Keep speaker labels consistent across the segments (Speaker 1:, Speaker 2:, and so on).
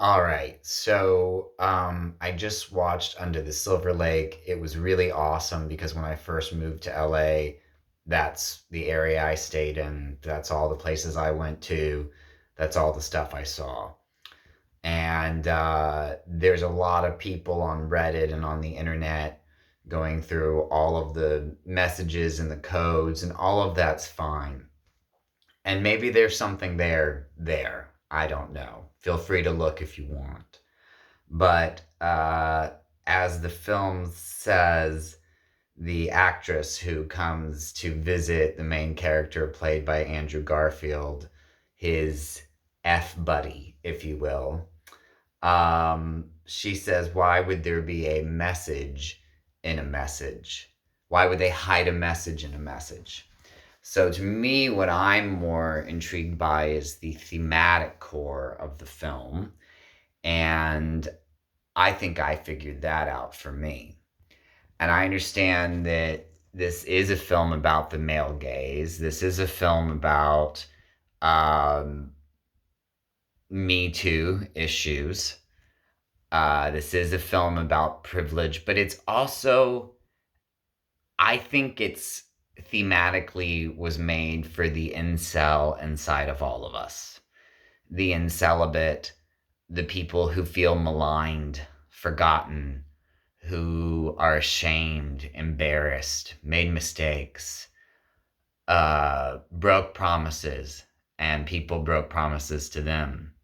Speaker 1: All right. I just watched Under the Silver Lake. It was really awesome because when I first moved to LA, that's the area I stayed in. That's all the places I went to. That's all the stuff I saw. And there's a lot of people on Reddit and on the internet going through all of the messages and the codes, and all of that's fine. And maybe there's something there. I don't know. Feel free to look if you want. But as the film says, the actress who comes to visit the main character, played by Andrew Garfield, his F buddy, if you will, she says, why would there be a message in a message? Why would they hide a message in a message? So to me, what I'm more intrigued by is the thematic core of the film. And I think I figured that out for me. And I understand that this is a film about the male gaze. This is a film about um, Me Too issues. This is a film about privilege, but it's also, I think it's thematically was made for the incel inside of all of us. The incelibate, the people who feel maligned, forgotten, who are ashamed, embarrassed, made mistakes, broke promises, and people broke promises to them.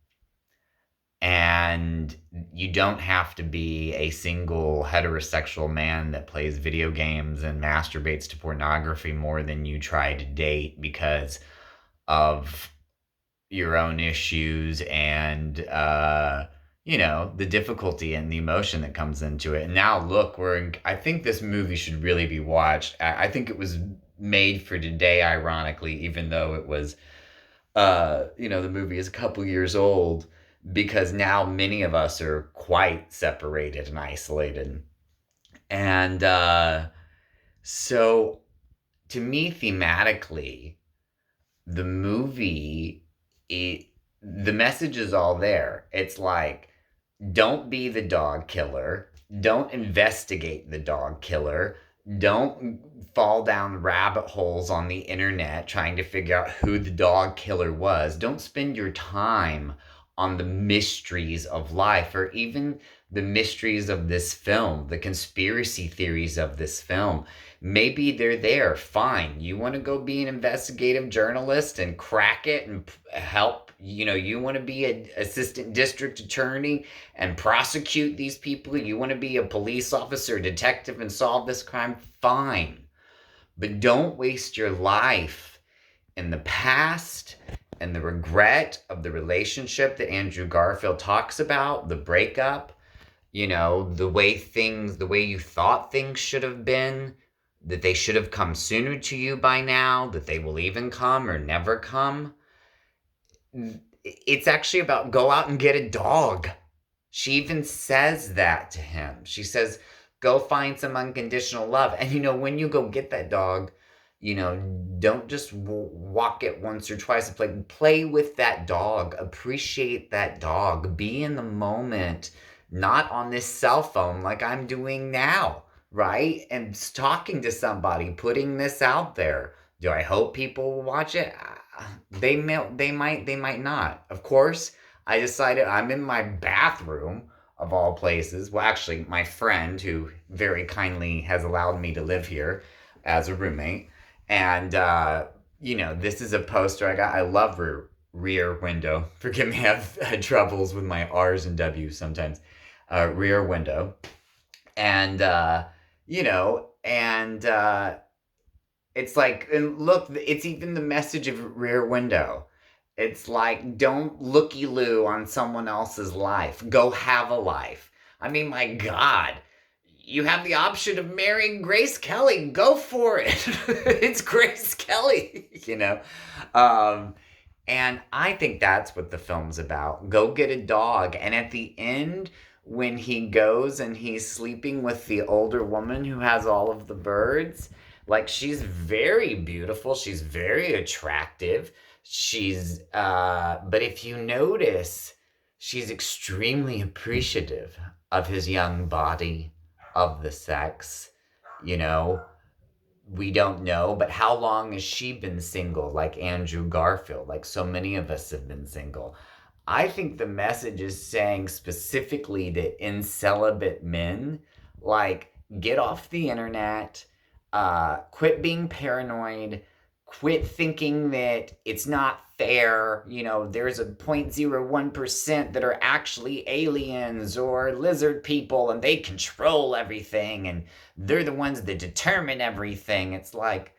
Speaker 1: And you don't have to be a single heterosexual man that plays video games and masturbates to pornography more than you try to date because of your own issues and the difficulty and the emotion that comes into it. And now look, I think this movie should really be watched. I think it was made for today, ironically, even though it was the movie is a couple years old, because now many of us are quite separated and isolated. And so to me, thematically, the movie, it, the message is all there. It's like, don't be the dog killer. Don't investigate the dog killer. Don't fall down rabbit holes on the internet trying to figure out who the dog killer was. Don't spend your time on the mysteries of life, or even the mysteries of this film, the conspiracy theories of this film. Maybe they're there. Fine. You want to go be an investigative journalist and crack it and help. You want to be an assistant district attorney and prosecute these people. You want to be a police officer, detective, and solve this crime. Fine. But don't waste your life in the past and the regret of the relationship that Andrew Garfield talks about, the breakup, the way you thought things should have been, that they should have come sooner to you by now, that they will even come or never come. It's actually about go out and get a dog. She even says that to him. She says, go find some unconditional love. And when you go get that dog, don't just walk it once or twice. Play with that dog, appreciate that dog, be in the moment, not on this cell phone like I'm doing now, right? And talking to somebody, putting this out there. Do I hope people will watch it? They might not. Of course, I decided I'm in my bathroom of all places. Well, actually, my friend, who very kindly has allowed me to live here as a roommate, and this is a poster I got. I love Rear Window. Forgive me, I've had troubles with my R's and W's sometimes. Rear Window, and it's like, and look, it's even the message of Rear Window. It's like, don't looky loo on someone else's life. Go have a life. I mean, my God, you have the option of marrying Grace Kelly. Go for it. It's Grace Kelly. And I think that's what the film's about. Go get a dog. And at the end, when he goes and he's sleeping with the older woman who has all of the birds, like, she's very beautiful. She's very attractive. But if you notice, she's extremely appreciative of his young body, of the sex, you know. We don't know, but how long has she been single, like Andrew Garfield, like so many of us have been single? I think the message is saying specifically to incelibate men, like, get off the internet, quit being paranoid, quit thinking that it's not fair. You know, there's a 0.01% that are actually aliens or lizard people and they control everything and they're the ones that determine everything. It's like,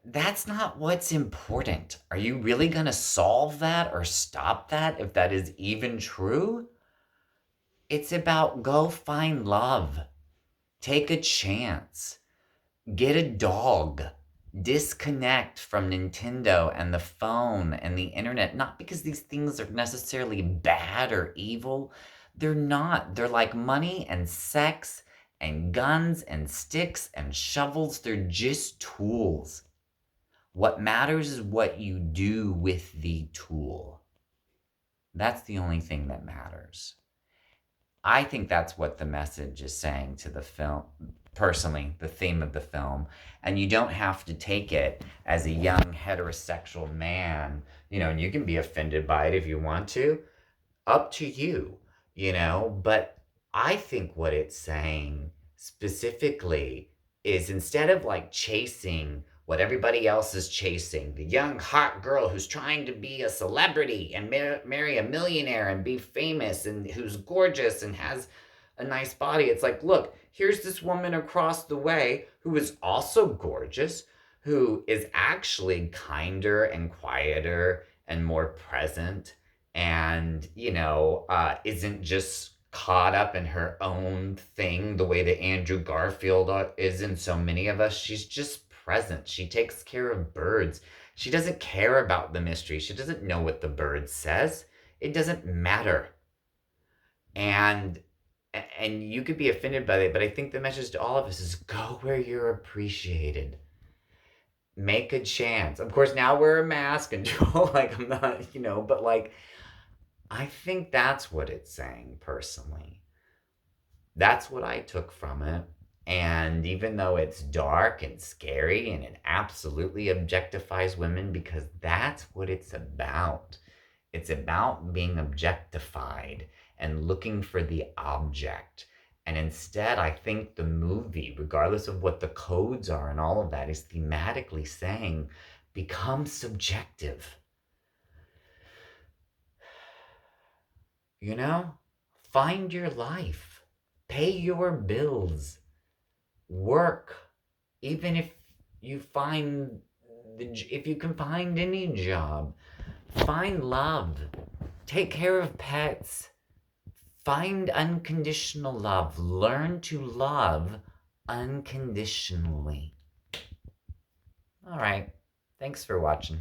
Speaker 1: that's not what's important. Are you really going to solve that or stop that if that is even true? It's about go find love, take a chance, get a dog, disconnect from Nintendo and the phone and the internet. Not because these things are necessarily bad or evil. They're not. They're like money and sex and guns and sticks and shovels. They're just tools. What matters is what you do with the tool. That's the only thing that matters. I think that's what the message is saying to the film, personally, the theme of the film. And you don't have to take it as a young heterosexual man, and you can be offended by it if you want to. Up to you, But I think what it's saying specifically is instead of like chasing what everybody else is chasing, the young hot girl who's trying to be a celebrity and marry a millionaire and be famous and who's gorgeous and has a nice body. It's like, look, here's this woman across the way who is also gorgeous, who is actually kinder and quieter and more present and, isn't just caught up in her own thing the way that Andrew Garfield is in so many of us. She's just present. She takes care of birds. She doesn't care about the mystery. She doesn't know what the bird says. It doesn't matter. And you could be offended by it, but I think the message to all of us is go where you're appreciated. Make a chance. Of course, now wear a mask and like I'm not, but like I think that's what it's saying personally. That's what I took from it. And even though it's dark and scary and it absolutely objectifies women because that's what it's about. It's about being objectified and looking for the object. And instead, I think the movie, regardless of what the codes are and all of that, is thematically saying, become subjective. Find your life. Pay your bills. Work. Even if you can find any job. Find love. Take care of pets. Find unconditional love. Learn to love unconditionally. All right. Thanks for watching.